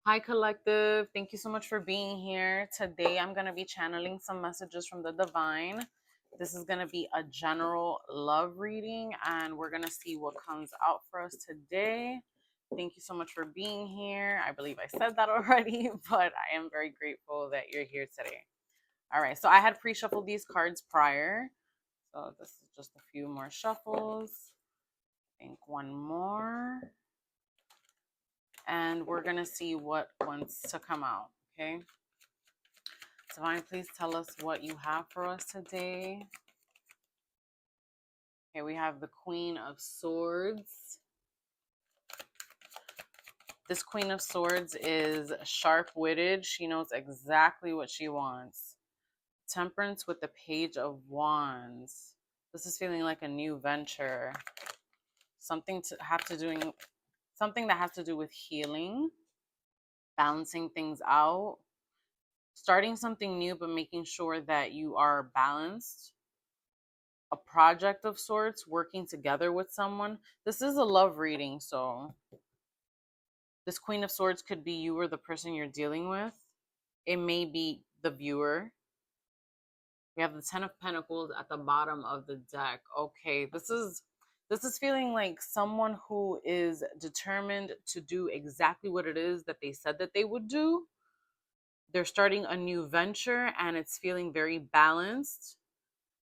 Hi, collective. Thank you so much for being here. Today, I'm going to be channeling some messages from the divine. This is going to be a general love reading, and we're going to see what comes out for us today. Thank you so much for being here. I believe I said that already, but I am very grateful that you're here today. All right, so I had pre shuffled these cards prior. So this is just a few more shuffles. I think one more. And we're going to see what wants to come out. Okay. Divine, please tell us what you have for us today. Okay, we have the Queen of Swords. This Queen of Swords is sharp-witted. She knows exactly what she wants. Temperance with the Page of Wands. This is feeling like a new venture. Something that has to do with healing, balancing things out, starting something new, but making sure that you are balanced. A project of sorts, working together with someone. This is a love reading, so this Queen of Swords could be you or the person you're dealing with. It may be the viewer. We have the Ten of Pentacles at the bottom of the deck. Okay, this is feeling like someone who is determined to do exactly what it is that they said that they would do. They're starting a new venture and it's feeling very balanced.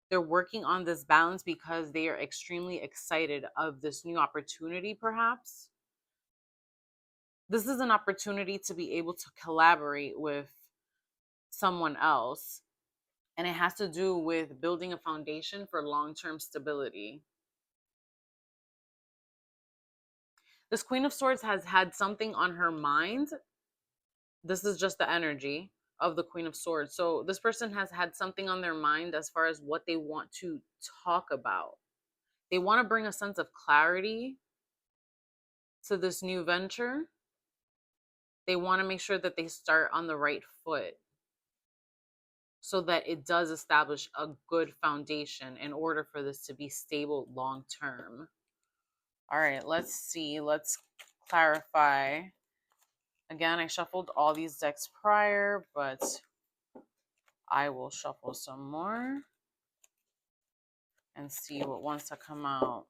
They're working on this balance because they are extremely excited of this new opportunity, perhaps. This is an opportunity to be able to collaborate with someone else, and it has to do with building a foundation for long-term stability. This Queen of Swords has had something on her mind. This is just the energy of the Queen of Swords. So this person has had something on their mind as far as what they want to talk about. They want to bring a sense of clarity to this new venture. They want to make sure that they start on the right foot so that it does establish a good foundation in order for this to be stable long term. All right, let's see. Let's clarify. Again, I shuffled all these decks prior, but I will shuffle some more and see what wants to come out.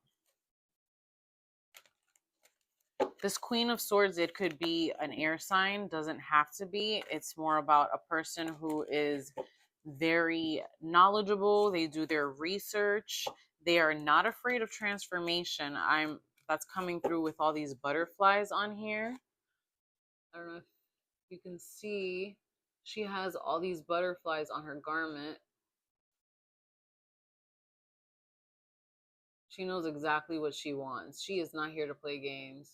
This Queen of Swords, it could be an air sign, doesn't have to be. It's more about a person who is very knowledgeable. They do their research. They are not afraid of transformation. That's coming through with all these butterflies on here. I don't know if you can see. She has all these butterflies on her garment. She knows exactly what she wants. She is not here to play games.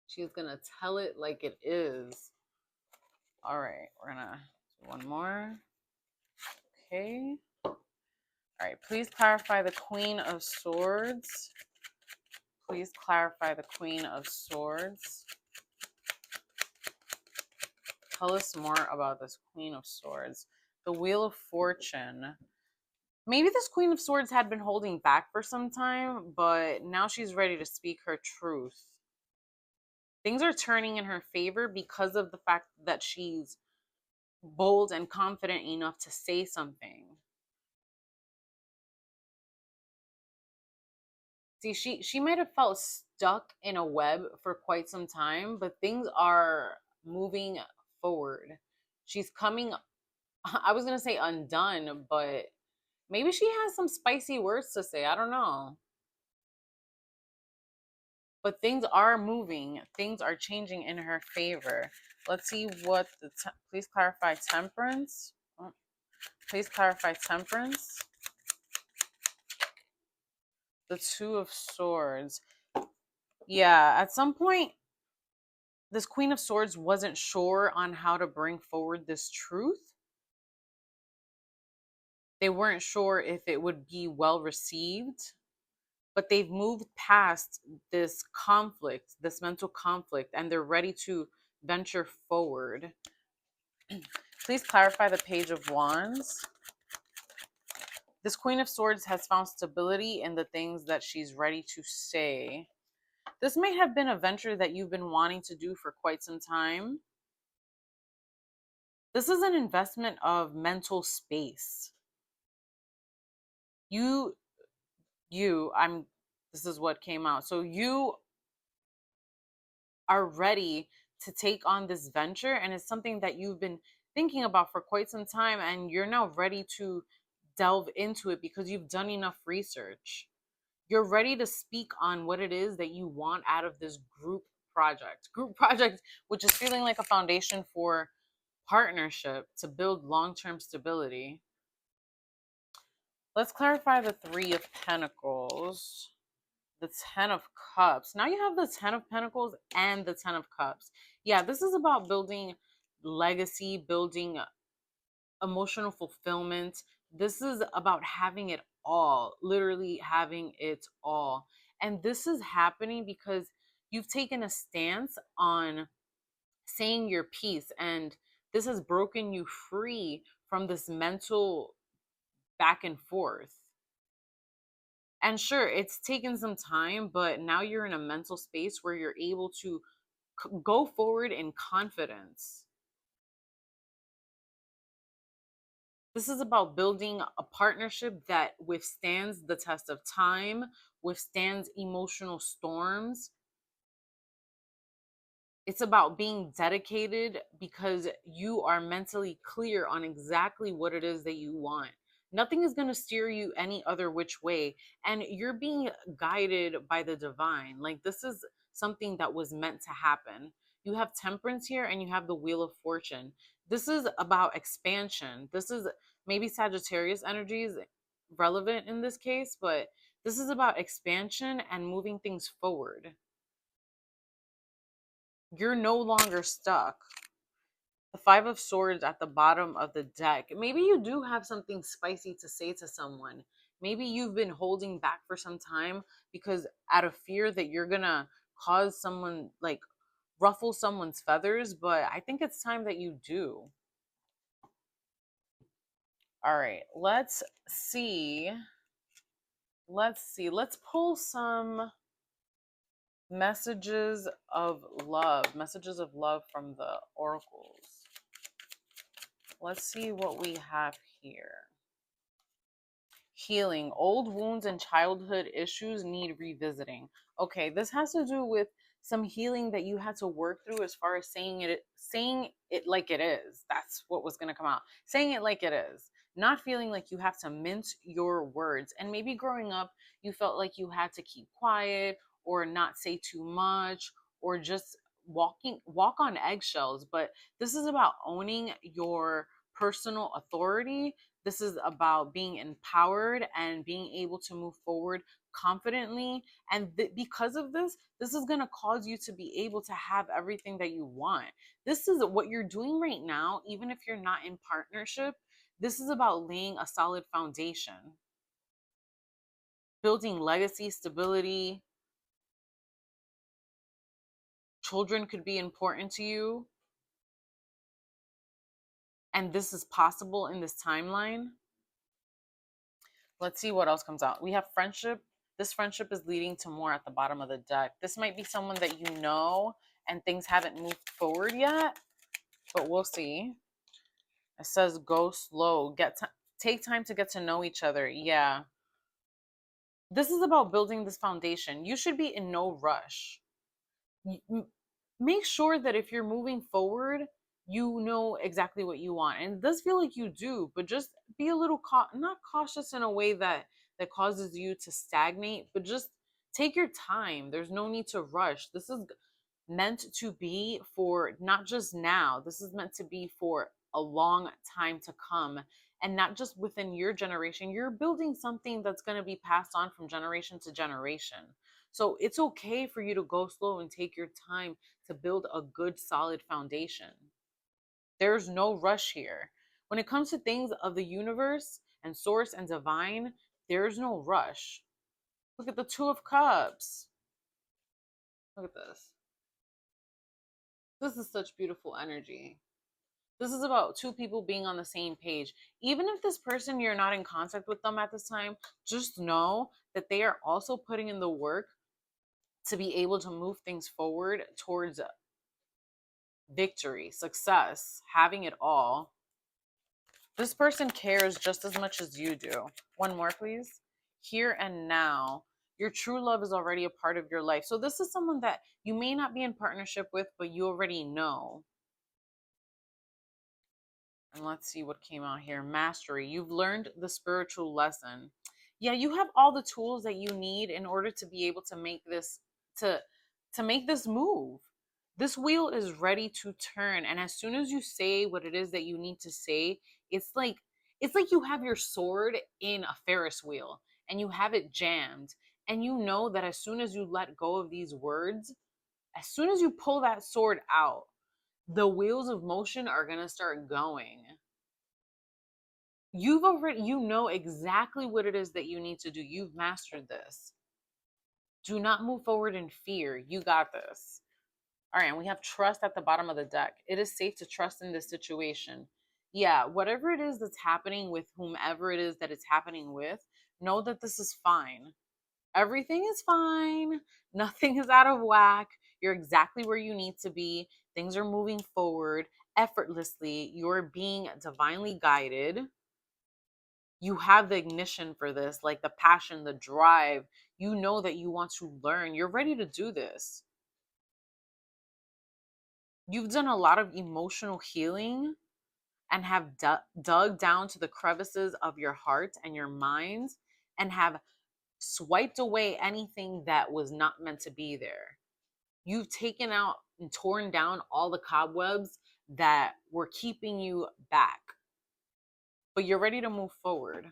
She is going to tell it like it is. All right, we're going to do one more. Okay. All right, please clarify the Queen of Swords. Please clarify the Queen of Swords. Tell us more about this Queen of Swords. The Wheel of Fortune. Maybe this Queen of Swords had been holding back for some time, but now she's ready to speak her truth. Things are turning in her favor because of the fact that she's bold and confident enough to say something. See, she might have felt stuck in a web for quite some time, but things are moving forward. She's coming, I was going to say undone, but maybe she has some spicy words to say. I don't know. But things are moving. Things are changing in her favor. Let's see what please clarify temperance. Please clarify temperance. The Two of Swords. Yeah, at some point, this Queen of Swords wasn't sure on how to bring forward this truth. They weren't sure if it would be well received, but they've moved past this conflict, this mental conflict, and they're ready to venture forward. Please clarify the Page of Wands. This Queen of Swords has found stability in the things that she's ready to say. This may have been a venture that you've been wanting to do for quite some time. This is an investment of mental space. You, this is what came out. So you are ready to take on this venture, and it's something that you've been thinking about for quite some time, and you're now ready to delve into it because you've done enough research. You're ready to speak on what it is that you want out of this group project, which is feeling like a foundation for partnership to build long-term stability. Let's clarify the Three of Pentacles, the Ten of Cups. Now you have the Ten of Pentacles and the Ten of Cups. Yeah, this is about building legacy, building emotional fulfillment. This is about having it all, literally having it all. And this is happening because you've taken a stance on saying your piece, and this has broken you free from this mental back and forth. And sure, it's taken some time, but now you're in a mental space where you're able to go forward in confidence. This is about building a partnership that withstands the test of time, withstands emotional storms. It's about being dedicated because you are mentally clear on exactly what it is that you want. Nothing is going to steer you any other which way. And you're being guided by the divine. Like, this is something that was meant to happen. You have Temperance here and you have the Wheel of Fortune. This is about expansion. This is maybe Sagittarius energies relevant in this case, but this is about expansion and moving things forward. You're no longer stuck. The Five of Swords at the bottom of the deck. Maybe you do have something spicy to say to someone. Maybe you've been holding back for some time because out of fear that you're gonna cause someone, like, ruffle someone's feathers, but I think it's time that you do. All right, let's see. Let's pull some messages of love from the oracles. Let's see what we have here. Healing. Old wounds and childhood issues need revisiting. Okay, this has to do with some healing that you had to work through as far as saying it like it is. That's what was going to come out. Saying it like it is. Not feeling like you have to mince your words. And maybe growing up, you felt like you had to keep quiet or not say too much or just walk on eggshells. But this is about owning your personal authority. This is about being empowered and being able to move forward confidently. And because of this, this is going to cause you to be able to have everything that you want. This is what you're doing right now, even if you're not in partnership. This is about laying a solid foundation, building legacy, stability. Children could be important to you. And this is possible in this timeline. Let's see what else comes out. We have friendship. This friendship is leading to more at the bottom of the deck. This might be someone that you know and things haven't moved forward yet, but we'll see. It says go slow. Take time to get to know each other. Yeah. This is about building this foundation. You should be in no rush. Make sure that if you're moving forward, you know exactly what you want. And it does feel like you do, but just be a little not cautious in a way that causes you to stagnate, but just take your time. There's no need to rush. This is meant to be for not just now. This is meant to be for a long time to come, and not just within your generation. You're building something that's going to be passed on from generation to generation. So it's okay for you to go slow and take your time to build a good, solid foundation. There's no rush here. When it comes to things of the universe and source and divine, there's no rush. Look at the Two of Cups. Look at this. This is such beautiful energy. This is about two people being on the same page. Even if this person, you're not in contact with them at this time, just know that they are also putting in the work to be able to move things forward towards victory, success, having it all. This person cares just as much as you do. One more, please. Here and now. Your true love is already a part of your life. So, this is someone that you may not be in partnership with, but you already know. And let's see what came out here. Mastery. You've learned the spiritual lesson. Yeah, you have all the tools that you need in order to be able to make this to make this move. This wheel is ready to turn, and as soon as you say what it is that you need to say, it's like you have your sword in a Ferris wheel and you have it jammed, and you know that as soon as you let go of these words, as soon as you pull that sword out, the wheels of motion are going to start going. You know exactly what it is that you need to do. You've mastered this. Do not move forward in fear. You got this. All right, and we have trust at the bottom of the deck. It is safe to trust in this situation. Yeah, whatever it is that's happening with whomever it is that it's happening with, know that this is fine. Everything is fine. Nothing is out of whack. You're exactly where you need to be. Things are moving forward effortlessly. You're being divinely guided. You have the ignition for this, like the passion, the drive. You know that you want to learn. You're ready to do this. You've done a lot of emotional healing and have dug down to the crevices of your heart and your mind and have swiped away anything that was not meant to be there. You've taken out and torn down all the cobwebs that were keeping you back, but you're ready to move forward.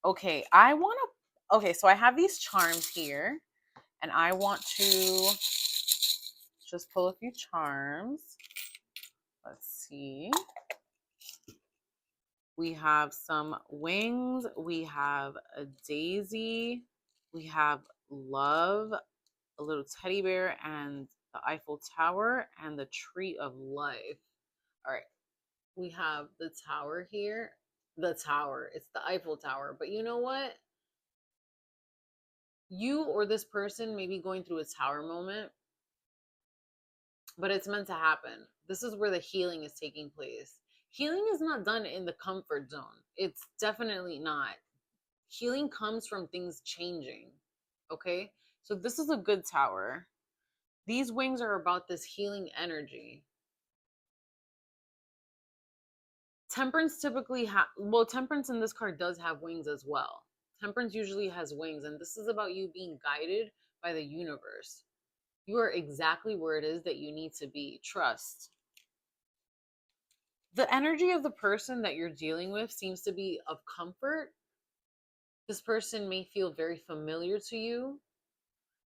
Okay, so I have these charms here, and I want to just pull a few charms. Let's see. We have some wings. We have a daisy. We have love, a little teddy bear, and the Eiffel Tower, and the tree of life. All right. We have the tower here. The tower. It's the Eiffel Tower. But you know what? You or this person may be going through a tower moment, but it's meant to happen. This is where the healing is taking place. Healing is not done in the comfort zone. It's definitely not. Healing comes from things changing. Okay? So this is a good tower. These wings are about this healing energy. Temperance typically temperance in this card does have wings as well. Temperance usually has wings, and this is about you being guided by the universe. You are exactly where it is that you need to be. Trust. The energy of the person that you're dealing with seems to be of comfort. This person may feel very familiar to you.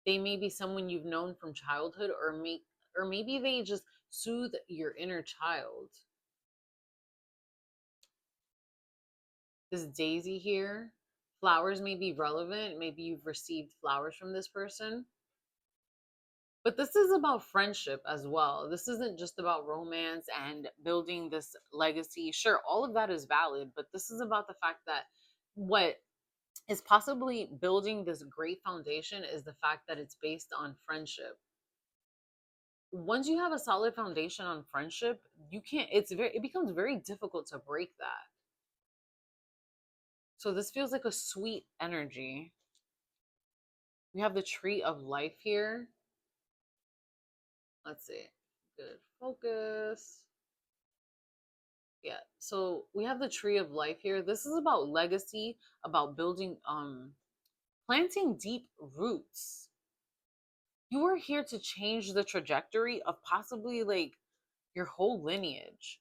They may be someone you've known from childhood, or maybe they just soothe your inner child. This daisy here, flowers may be relevant. Maybe you've received flowers from this person. But this is about friendship as well. This isn't just about romance and building this legacy. Sure, all of that is valid, but this is about the fact that what is possibly building this great foundation is the fact that it's based on friendship. Once you have a solid foundation on friendship, it becomes very difficult to break that. So this feels like a sweet energy. We have the tree of life here. Let's see. Good focus. Yeah. So we have the tree of life here. This is about legacy, about building planting deep roots. You are here to change the trajectory of possibly like your whole lineage.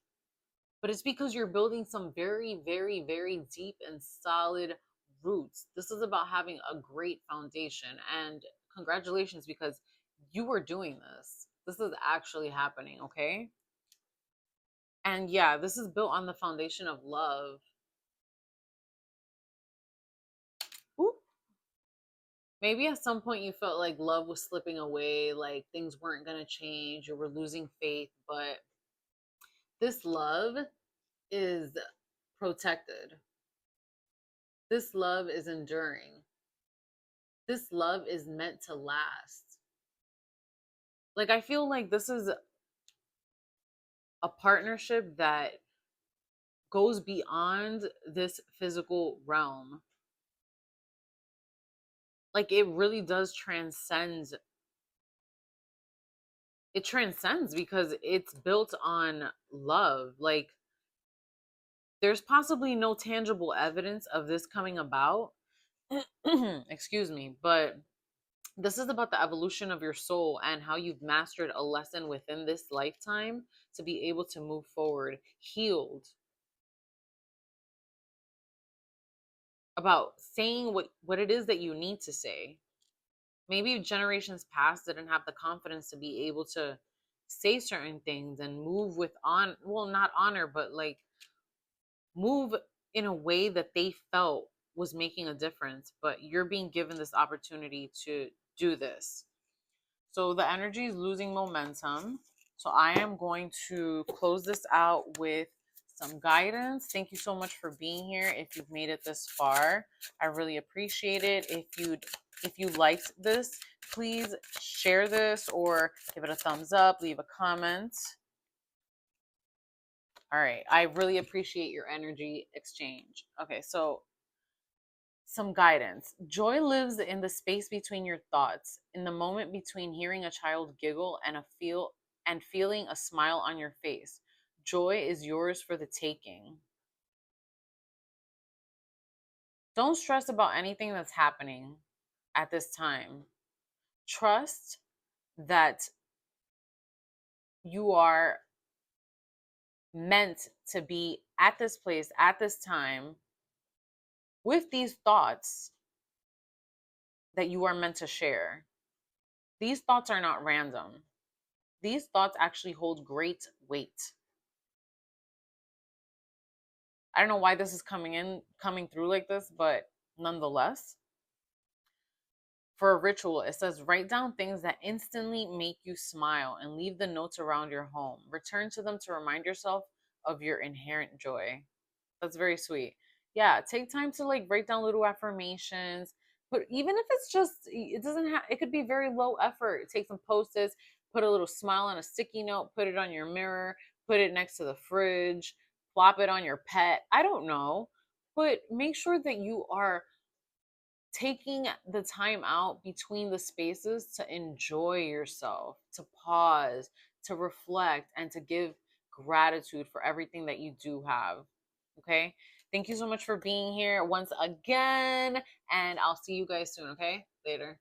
But it's because you're building some very, very, very deep and solid roots. This is about having a great foundation. And congratulations, because you are doing this. This is actually happening, okay? And yeah, this is built on the foundation of love. Ooh. Maybe at some point you felt like love was slipping away, like things weren't going to change, you were losing faith, but this love is protected. This love is enduring. This love is meant to last. Like, I feel like this is a partnership that goes beyond this physical realm. Like, it really does transcend. It transcends because it's built on love. Like, there's possibly no tangible evidence of this coming about. Excuse me, but this is about the evolution of your soul and how you've mastered a lesson within this lifetime to be able to move forward healed, about saying what it is that you need to say. Maybe generations past didn't have the confidence to be able to say certain things and move with on well, not honor, but like move in a way that they felt was making a difference, but you're being given this opportunity to do this. So the energy is losing momentum. So I am going to close this out with some guidance. Thank you so much for being here. If you've made it this far, I really appreciate it. If you liked this, please share this or give it a thumbs up, leave a comment. All right. I really appreciate your energy exchange. Okay, so some guidance. Joy lives in the space between your thoughts, in the moment between hearing a child giggle and feeling a smile on your face. Joy is yours for the taking. Don't stress about anything that's happening at this time. Trust that you are meant to be at this place at this time with these thoughts that you are meant to share. These thoughts are not random. These thoughts actually hold great weight. I don't know why this is coming through like this, but nonetheless, for a ritual, it says write down things that instantly make you smile and leave the notes around your home. Return to them to remind yourself of your inherent joy. That's very sweet. Yeah, take time to like write down little affirmations. But even if it's just, it doesn't have, it could be very low effort. Take some post-its, put a little smile on a sticky note, put it on your mirror, put it next to the fridge, plop it on your pet. I don't know. But make sure that you are taking the time out between the spaces to enjoy yourself, to pause, to reflect, and to give gratitude for everything that you do have. Okay. Thank you so much for being here once again. And I'll see you guys soon. Okay. Later.